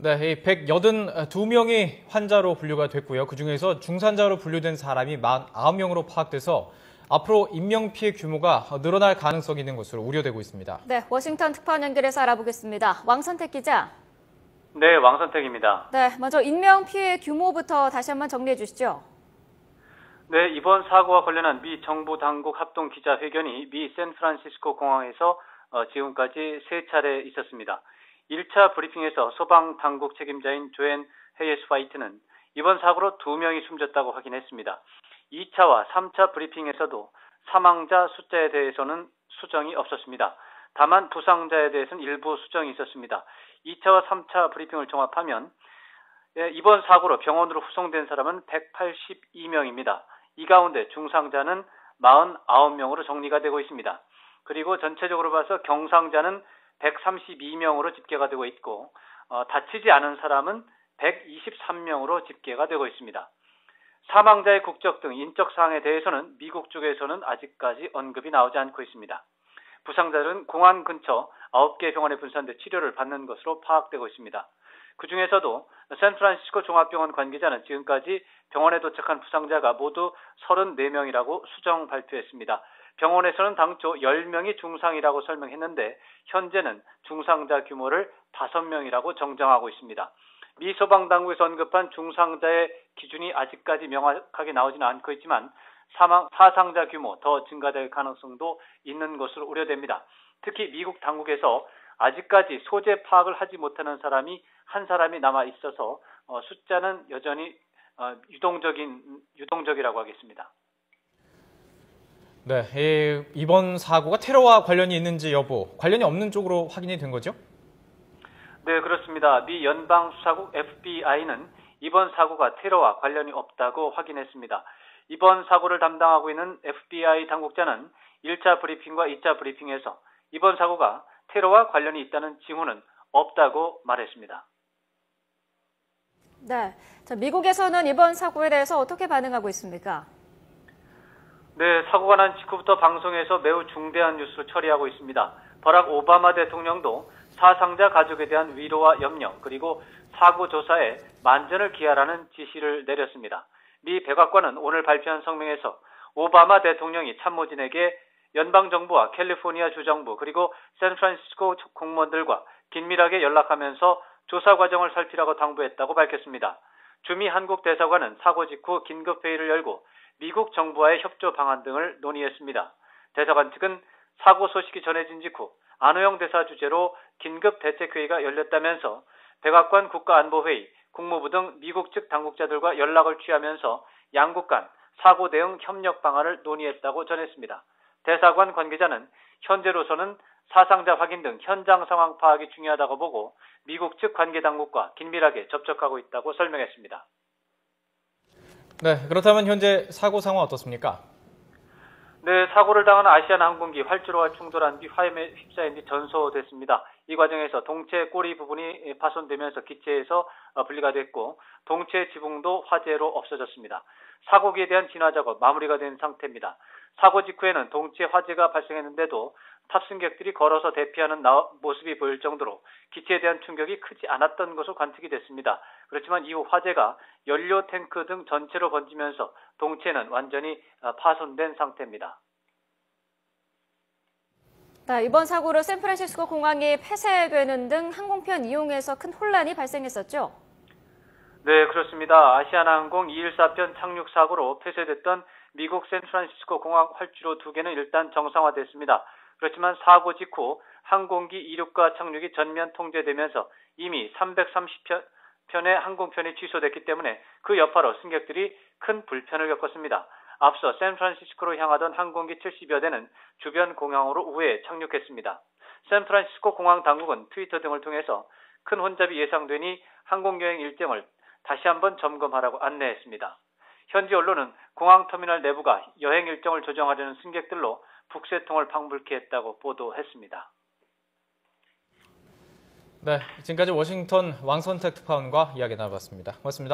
네, 이 182명이 환자로 분류가 됐고요. 그중에서 중환자로 분류된 사람이 49명으로 파악돼서 앞으로 인명피해 규모가 늘어날 가능성이 있는 것으로 우려되고 있습니다. 네, 워싱턴 특파원 연결해서 알아보겠습니다. 왕선택 기자. 네, 왕선택입니다. 네, 먼저 인명피해 규모부터 다시 한번 정리해 주시죠. 네, 이번 사고와 관련한 미 정부 당국 합동 기자회견이 미 샌프란시스코 공항에서 지금까지 3차례 있었습니다. 1차 브리핑에서 소방 당국 책임자인 조앤 헤이스 화이트는 이번 사고로 2명이 숨졌다고 확인했습니다. 2차와 3차 브리핑에서도 사망자 숫자에 대해서는 수정이 없었습니다. 다만 부상자에 대해서는 일부 수정이 있었습니다. 2차와 3차 브리핑을 종합하면 이번 사고로 병원으로 후송된 사람은 182명입니다. 이 가운데 중상자는 49명으로 정리가 되고 있습니다. 그리고 전체적으로 봐서 경상자는 132명으로 집계가 되고 있고 다치지 않은 사람은 123명으로 집계가 되고 있습니다. 사망자의 국적 등 인적 사항에 대해서는 미국 쪽에서는 아직까지 언급이 나오지 않고 있습니다. 부상자들은 공항 근처 9개 병원에 분산돼 치료를 받는 것으로 파악되고 있습니다. 그중에서도 샌프란시스코 종합병원 관계자는 지금까지 병원에 도착한 부상자가 모두 34명이라고 수정 발표했습니다. 병원에서는 당초 10명이 중상이라고 설명했는데 현재는 중상자 규모를 5명이라고 정정하고 있습니다. 미 소방당국에서 언급한 중상자의 기준이 아직까지 명확하게 나오지는 않고 있지만 사상자 규모 더 증가될 가능성도 있는 것으로 우려됩니다. 특히 미국 당국에서 아직까지 소재 파악을 하지 못하는 사람이 한 사람이 남아 있어서 숫자는 여전히 유동적이라고 하겠습니다. 네, 이번 사고가 테러와 관련이 있는지 여부, 관련이 없는 쪽으로 확인이 된 거죠? 네, 그렇습니다. 미 연방수사국 FBI는 이번 사고가 테러와 관련이 없다고 확인했습니다. 이번 사고를 담당하고 있는 FBI 당국자는 1차 브리핑과 2차 브리핑에서 이번 사고가 테러와 관련이 있다는 징후는 없다고 말했습니다. 네, 미국에서는 이번 사고에 대해서 어떻게 반응하고 있습니까? 네, 사고가 난 직후부터 방송에서 매우 중대한 뉴스를 처리하고 있습니다. 버락 오바마 대통령도 사상자 가족에 대한 위로와 염려 그리고 사고 조사에 만전을 기하라는 지시를 내렸습니다. 미 백악관은 오늘 발표한 성명에서 오바마 대통령이 참모진에게 연방정부와 캘리포니아 주정부 그리고 샌프란시스코 공무원들과 긴밀하게 연락하면서 조사 과정을 살피라고 당부했다고 밝혔습니다. 주미 한국 대사관은 사고 직후 긴급회의를 열고 미국 정부와의 협조 방안 등을 논의했습니다. 대사관 측은 사고 소식이 전해진 직후 안호영 대사 주재로 긴급 대책회의가 열렸다면서 백악관 국가안보회의, 국무부 등 미국 측 당국자들과 연락을 취하면서 양국 간 사고 대응 협력 방안을 논의했다고 전했습니다. 대사관 관계자는 현재로서는 사상자 확인 등 현장 상황 파악이 중요하다고 보고 미국 측 관계 당국과 긴밀하게 접촉하고 있다고 설명했습니다. 네, 그렇다면 현재 사고 상황 어떻습니까? 네, 사고를 당한 아시아나 항공기 활주로와 충돌한 뒤 화염에 휩싸인 뒤 전소됐습니다. 이 과정에서 동체 꼬리 부분이 파손되면서 기체에서 분리가 됐고 동체 지붕도 화재로 없어졌습니다. 사고기에 대한 진화 작업 마무리가 된 상태입니다. 사고 직후에는 동체 화재가 발생했는데도 탑승객들이 걸어서 대피하는 모습이 보일 정도로 기체에 대한 충격이 크지 않았던 것으로 관측이 됐습니다. 그렇지만 이후 화재가 연료 탱크 등 전체로 번지면서 동체는 완전히 파손된 상태입니다. 네, 이번 사고로 샌프란시스코 공항이 폐쇄되는 등 항공편 이용에서 큰 혼란이 발생했었죠? 네, 그렇습니다. 아시아나항공 214편 착륙 사고로 폐쇄됐던 미국 샌프란시스코 공항 활주로 2개는 일단 정상화됐습니다. 그렇지만 사고 직후 항공기 이륙과 착륙이 전면 통제되면서 이미 330편의 항공편이 취소됐기 때문에 그 여파로 승객들이 큰 불편을 겪었습니다. 앞서 샌프란시스코로 향하던 항공기 70여 대는 주변 공항으로 우회에 착륙했습니다. 샌프란시스코 공항 당국은 트위터 등을 통해서 큰 혼잡이 예상되니 항공여행 일정을 다시 한번 점검하라고 안내했습니다. 현지 언론은 공항터미널 내부가 여행 일정을 조정하려는 승객들로 북새통을 방불케 했다고 보도했습니다. 네, 지금까지 워싱턴 왕선택 특파원과 이야기 나눠봤습니다. 고맙습니다.